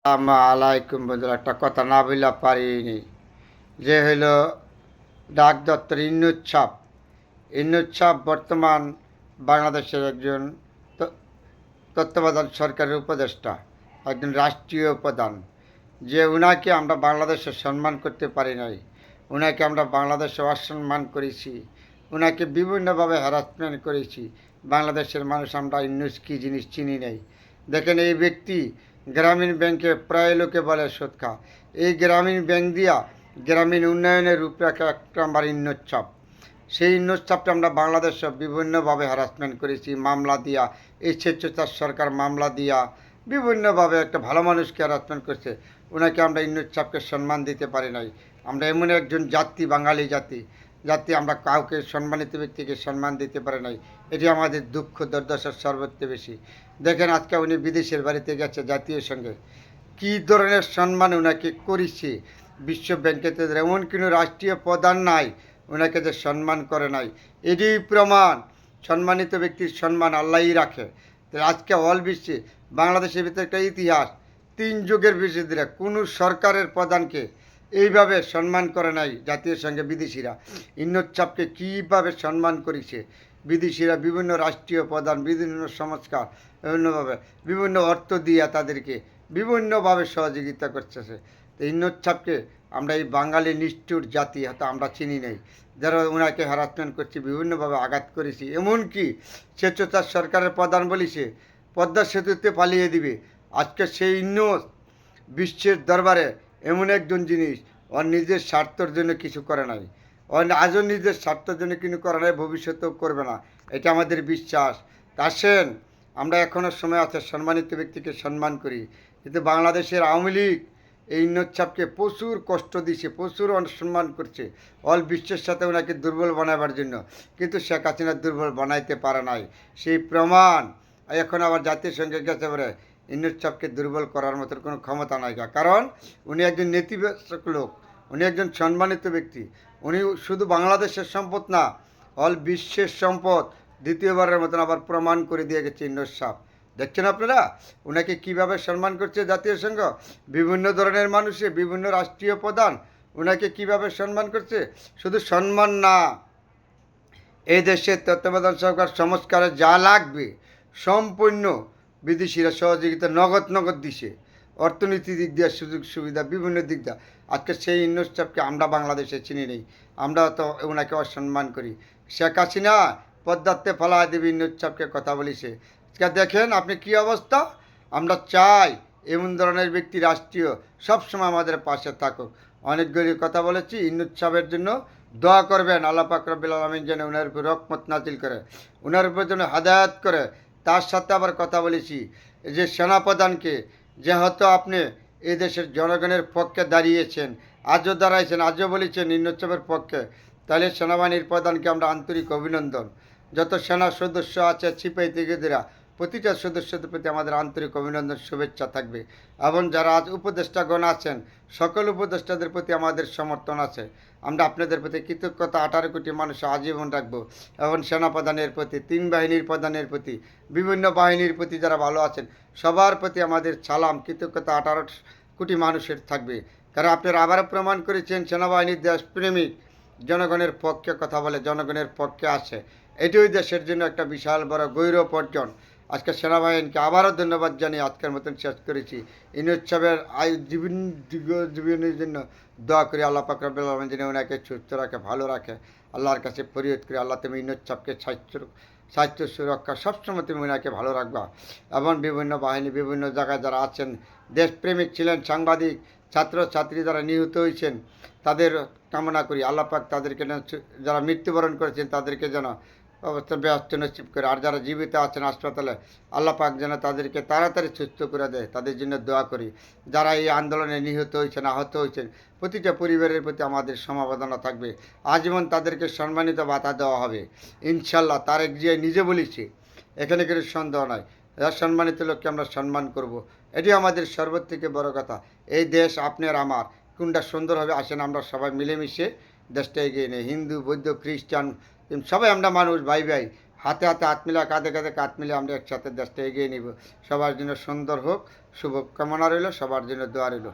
আলাইকুম বন্ধুরা, একটা কথা না বললে পারিনি। যে হইল ডাক দত্তর ইন্নুচ্ছাপ বর্তমান বাংলাদেশের একজন তত্ত্বাবধান সরকারের উপদেষ্টা, একজন রাষ্ট্রীয় প্রধান। যে উনাকে আমরা বাংলাদেশে সম্মান করতে পারি নাই, উনাকে আমরা বাংলাদেশে অসম্মান করেছি, উনাকে বিভিন্নভাবে হ্যারাসমেন্ট করেছি। বাংলাদেশের মানুষ আমরা ইন্নুস কী জিনিস চিনি নেই। দেখেন, এই ব্যক্তি গ্রামীণ ব্যাংকে প্রায় লোকে বলে সুদ খা। এই গ্রামীণ ব্যাংক দিয়া গ্রামীণ উন্নয়নের রূপরেখা একটা আমার ইন্নুচ্ছাপ। সেই ইন্নুচ্ছাপটা আমরা বাংলাদেশে বিভিন্নভাবে হ্যারাসমেন্ট করেছি, মামলা দিয়া। এই স্বেচ্ছাচার সরকার মামলা দিয়া বিভিন্নভাবে একটা ভালো মানুষকে হ্যারাসমেন্ট করছে। ওনাকে আমরা ইন্নুচ্ছাপকে সম্মান দিতে পারি নাই। আমরা এমন একজন জাতি, বাঙালি জাতি আমরা কাউকে সম্মানিত ব্যক্তিকে সম্মান দিতে পারি নাই। এটি আমাদের দুঃখ দুর্দশার সর্বত্র বেশি। দেখেন, আজকে উনি বিদেশের বাড়িতে গেছে জাতীয় সঙ্গে, কী ধরনের সম্মান ওনাকে করেছে। বিশ্ব ব্যাংকে এমন কোনো রাষ্ট্রীয় প্রধান নাই ওনাকে যে সম্মান করে নাই। এটি প্রমাণ, সম্মানিত ব্যক্তির সম্মান আল্লাহই রাখে। তো আজকে অল বিশ্বে বাংলাদেশের ভিতরে একটা ইতিহাস, 3 যুগের বেশি ধরে কোনো সরকারের প্রধানকে এইভাবে সম্মান করে নাই জাতীয় সঙ্গে বিদেশিরা। ইন্নুচ্ছাপকে কীভাবে সম্মান করেছে বিদেশিরা, বিভিন্ন রাষ্ট্রীয় প্রধান, বিভিন্ন সংস্কার, বিভিন্নভাবে বিভিন্ন অর্থ দিয়ে তাদেরকে বিভিন্নভাবে সহযোগিতা করতেছে। তো ইন্নুচ্ছাপকে আমরা এই বাঙালি নিষ্ঠুর জাতি হয়তো আমরা চিনি নেই, যারা ওনাকে হ্যারাসমেন্ট করছি, বিভিন্নভাবে আঘাত করেছি। এমনকি স্বেচ্ছাচার সরকারের প্রধান বলিছে পদ্মা সেতুতে পালিয়ে দিবে। আজকে সেই ইন্নুস বিশ্বের দরবারে এমন একজন জিনিস, ওর নিজের স্বার্থের জন্য কিছু করে নাই, ওর আজও নিজের স্বার্থের জন্য কিছু করে নাই, ভবিষ্যতেও করবে না, এটা আমাদের বিশ্বাস। আসেন, আমরা এখনও সময় আছে, সম্মানিত ব্যক্তিকে সম্মান করি। কিন্তু বাংলাদেশের আওয়ামী লীগ এই ইন্নুচ্ছাপকে প্রচুর কষ্ট দিছে, প্রচুর অসম্মান করছে অল বিশ্বের সাথে ওনাকে দুর্বল বানাবার জন্য। কিন্তু শেখ হাসিনা দুর্বল বানাইতে পারে নাই, সেই প্রমাণ এখন আবার জাতির সঙ্গে গেছে পরে ইন্নুচ্ছাপকে দুর্বল করার মতো কোনো ক্ষমতা নাই। কারণ উনি একজন নেতিবাচক লোক, উনি একজন সম্মানিত ব্যক্তি। উনি শুধু বাংলাদেশের সম্পদ না, অল বিশ্বের সম্পদ দ্বিতীয়বারের মতন আবার প্রমাণ করে দিয়ে গেছে ইন্নুচ্ছাপ। দেখছেন আপনারা ওনাকে কিভাবে সম্মান করছে জাতীয় সংঘ, বিভিন্ন ধরনের মানুষে, বিভিন্ন রাষ্ট্রীয় প্রধান ওনাকে কিভাবে সম্মান করছে। শুধু সম্মান না, এই দেশের তত্ত্বাবধান সরকার সংস্কারে যা লাগবে সম্পূর্ণ বিদেশিরা সহযোগিতা নগদ দিছে। অর্থনীতি দিক দিয়ে সুযোগ সুবিধা বিভিন্ন দিক দিয়ে। আজকে সেই ইন্নুচ্ছাপকে আমরা বাংলাদেশে চিনি নেই, আমরা তো ওনাকে অসম্মান করি। শেখ হাসিনা পদ্মাতে ফেলা দেবী ইন্নুচ্ছাপকে কথা বলিছে। দেখেন আপনি কি অবস্থা। আমরা চাই এমন ধরনের ব্যক্তি রাষ্ট্রীয় সবসময় আমাদের পাশে থাকুক। অনেকগুলি কথা বলেছি, ইন্নুচ্ছাপের জন্য দোয়া করবেন, আল্লাহ পাক রব্বুল আলামিন যেন ওনার উপর রহমত নাজিল করে, ওনার উপর যেন হাদায়াত করে। তার সাথে আবার কথা বলেছি যে সেনাপ্রধানকে, যেহেতু আপনি এই দেশের জনগণের পক্ষে দাঁড়িয়েছেন, আজও দাঁড়াইছেন, আজও বলেছেন ইন্নুচ্ছাপের পক্ষে, তাহলে সেনাবাহিনীর প্রধানকে আমরা আন্তরিক অভিনন্দন। যত সেনা সদস্য আছে, সিপাহী থেকে প্রতিটা সদস্যদের প্রতি আমাদের আন্তরিক অভিনন্দন, শুভেচ্ছা থাকবে। এবং যারা আজ উপদেষ্টাগণ আছেন, সকল উপদেষ্টাদের প্রতি আমাদের সমর্থন আছে। আমরা আপনাদের প্রতি কৃতজ্ঞতা 18 কোটি মানুষ আজীবন রাখবো। এবং সেনাপ্রধানের প্রতি, 3 বাহিনীর প্রধানের প্রতি, বিভিন্ন বাহিনীর প্রতি যারা ভালো আছেন সবার প্রতি আমাদের সালাম, কৃতজ্ঞতা 18 কোটি মানুষের থাকবে। কারণ আপনারা আবারও প্রমাণ করেছেন সেনাবাহিনীর দেশপ্রেমিক, জনগণের পক্ষে কথা বলে, জনগণের পক্ষে আসে। এটিই দেশের জন্য একটা বিশাল বড় গৌরব অর্জন। আজকে সেনাবাহিনীকে আবারও ধন্যবাদ জানিয়ে আজকের মতন শেষ করেছি। ইন্নুচ্ছাপের জীবনের জন্য দোয়া করি, আল্লাহ পাক রব্বুল আলামিন যেন ওনাকে সুস্থ রাখে, ভালো রাখে। আল্লাহর কাছে ফরিয়াদ করি, আল্লাহ তুমি ইন্নুচ্ছাপকে স্বাস্থ্য সুরক্ষা সবসময় তুমি ওনাকে ভালো রাখবা। এবং বিভিন্ন বাহিনী, বিভিন্ন জায়গায় যারা আছেন, দেশপ্রেমিক ছিলেন, সাংবাদিক, ছাত্রছাত্রী যারা নিহত হয়েছেন, তাদের কামনা করি আল্লাহ পাক তাদেরকে, যারা মৃত্যুবরণ করেছেন তাদেরকে যেন অবস্থা ব্যস্ত নসিব করে। আর যারা জীবিত আছেন হাসপাতালে, আল্লাহ পাক যেন তাদেরকে তাড়াতাড়ি সুস্থ করে দেয়, তাদের জন্য দোয়া করি। যারা এই আন্দোলনে নিহত হয়েছেন, আহত হয়েছেন, প্রতিটা পরিবারের প্রতি আমাদের সমবেদনা থাকবে। আজীবন তাদেরকে সম্মানিত ভাতা দেওয়া হবে ইনশাল্লাহ। তারেক জিয়া নিজে বলেছে, এখানে কোনো সন্দেহ নয়, সম্মানিত লোককে আমরা সম্মান করব। এটি আমাদের সর্বথেকে বড় কথা। এই দেশ আপনার আমার, কোনটা সুন্দর হবে। আসেন আমরা সবাই মিলেমিশে দেশটা এগিয়ে নেই। হিন্দু, বৌদ্ধ, খ্রিস্টান সবাই আমরা মানুষ, ভাই ভাই, হাতে হাতে হাত মিলা, কাঁধে কাঁধে কাঁধ মিলে আমরা একসাথে দেশটা এগিয়ে নিব। সবার জন্য সুন্দর হোক, শুভকামনা রইল, সবার জন্য দোয়া রইল।